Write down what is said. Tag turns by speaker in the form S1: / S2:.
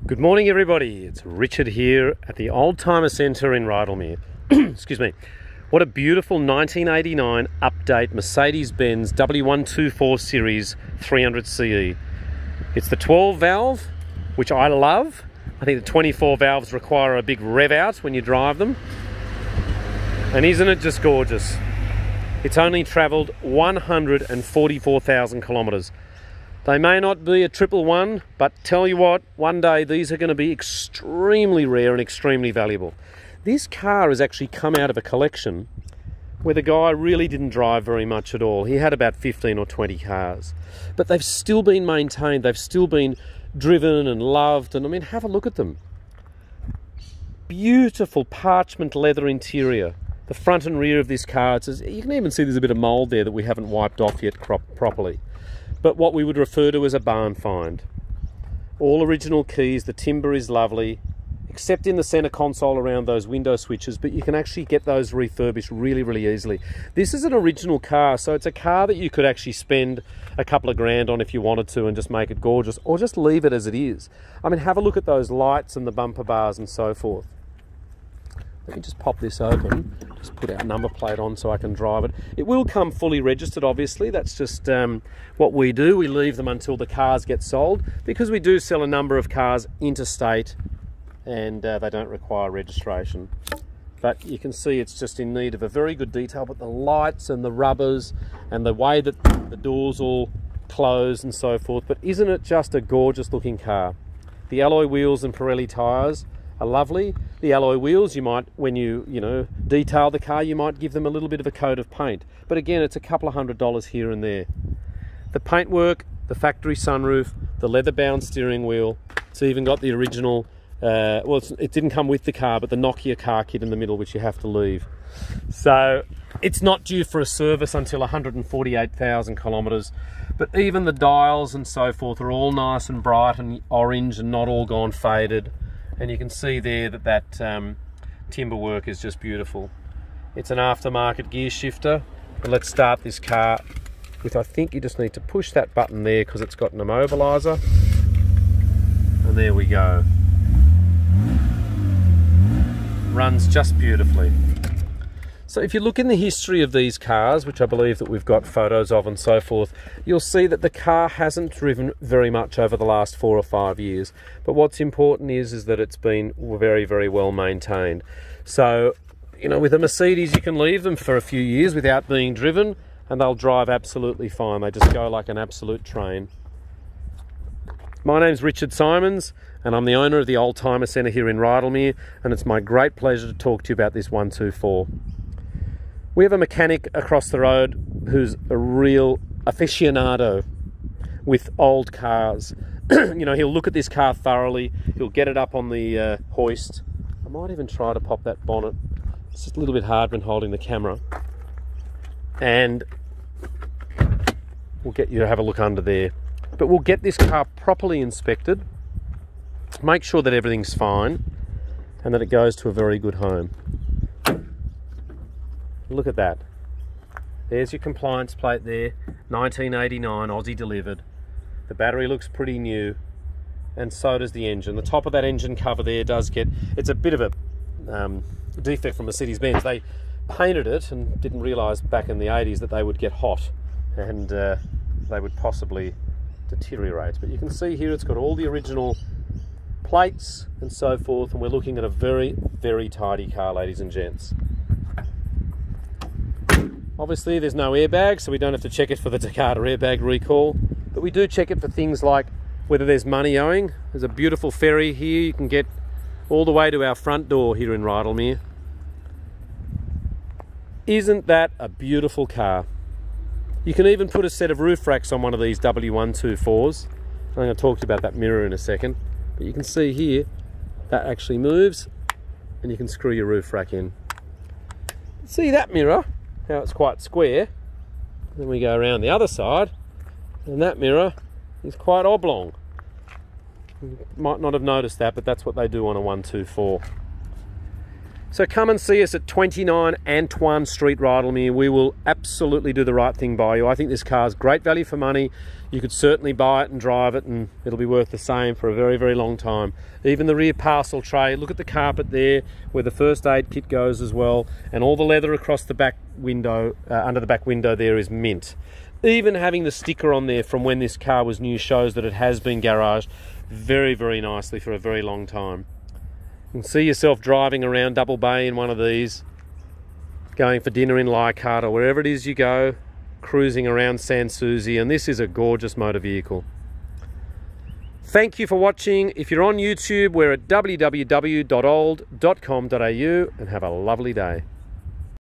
S1: Good morning, everybody. It's Richard here at the Oldtimer Centre in Rydalmere. Excuse me. What a beautiful 1989 update Mercedes Benz W124 Series 300CE. It's the 12 valve, which I love. I think the 24 valves require a big rev out when you drive them. And isn't it just gorgeous? It's only travelled 144,000 kilometres. They may not be a 111, but tell you what, one day these are going to be extremely rare and extremely valuable. This car has actually come out of a collection where the guy really didn't drive very much at all. He had about 15 or 20 cars, but they've still been maintained. They've still been driven and loved. And I mean, have a look at them. Beautiful parchment leather interior. The front and rear of this car, you can even see there's a bit of mould there that we haven't wiped off yet properly. But what we would refer to as a barn find. All original keys, the timber is lovely, except in the center console around those window switches, but you can actually get those refurbished really, really easily. This is an original car, so it's a car that you could actually spend a couple of grand on if you wanted to and just make it gorgeous, or just leave it as it is. I mean, have a look at those lights and the bumper bars and so forth. Let me just pop this open, just put our number plate on so I can drive it. It will come fully registered, obviously. That's just what we do. We leave them until the cars get sold, because we do sell a number of cars interstate and they don't require registration. But you can see it's just in need of a very good detail, but the lights and the rubbers and the way that the doors all close and so forth. But isn't it just a gorgeous looking car? The alloy wheels and Pirelli tyres are lovely. The alloy wheels, you might, when you detail the car, you might give them a little bit of a coat of paint. But again, it's a couple of $100 here and there. The paintwork, the factory sunroof, the leather-bound steering wheel. It's even got the original, it didn't come with the car, but the Nokia car kit in the middle, which you have to leave. So it's not due for a service until 148,000 kilometres. But even the dials and so forth are all nice and bright and orange and not all gone faded. And you can see there that timber work is just beautiful. It's an aftermarket gear shifter. And let's start this car with, I think you just need to push that button there because it's got an immobiliser. And there we go. Runs just beautifully. So if you look in the history of these cars, which I believe that we've got photos of and so forth, you'll see that the car hasn't driven very much over the last 4 or 5 years. But what's important is that it's been very, very well maintained. So, with a Mercedes, you can leave them for a few years without being driven and they'll drive absolutely fine. They just go like an absolute train. My name's Richard Simons and I'm the owner of the Oldtimer Centre here in Rydalmere, and it's my great pleasure to talk to you about this 124. We have a mechanic across the road who's a real aficionado with old cars. He'll look at this car thoroughly. He'll get it up on the hoist. I might even try to pop that bonnet. It's just a little bit hard when holding the camera. And we'll get you to have a look under there. But we'll get this car properly inspected, make sure that everything's fine, and that it goes to a very good home. Look at that. There's your compliance plate there, 1989, Aussie delivered. The battery looks pretty new, and so does the engine. The top of that engine cover there it's a bit of a defect from Mercedes Benz. They painted it and didn't realise back in the 80s that they would get hot and they would possibly deteriorate. But you can see here it's got all the original plates and so forth, and we're looking at a very, very tidy car, ladies and gents. Obviously there's no airbag, so we don't have to check it for the Takata airbag recall, but we do check it for things like whether there's money owing. There's a beautiful ferry here. You can get all the way to our front door here in Rydalmere. Isn't that a beautiful car? You can even put a set of roof racks on one of these W124s. I'm going to talk to you about that mirror in a second, but you can see here that actually moves and you can screw your roof rack in. See that mirror? Now it's quite square. Then we go around the other side and that mirror is quite oblong. You might not have noticed that, but that's what they do on a 124. So come and see us at 29 Antoine Street, Rydalmere. We will absolutely do the right thing by you. I think this car's great value for money. You could certainly buy it and drive it, and it'll be worth the same for a very, very long time. Even the rear parcel tray, look at the carpet there where the first aid kit goes as well, and all the leather across the back window, under the back window there, is mint. Even having the sticker on there from when this car was new shows that it has been garaged very, very nicely for a very long time. You can see yourself driving around Double Bay in one of these, going for dinner in Leichhardt or wherever it is you go, cruising around Sans Souci, and this is a gorgeous motor vehicle. Thank you for watching. If you're on YouTube, we're at www.old.com.au, and have a lovely day.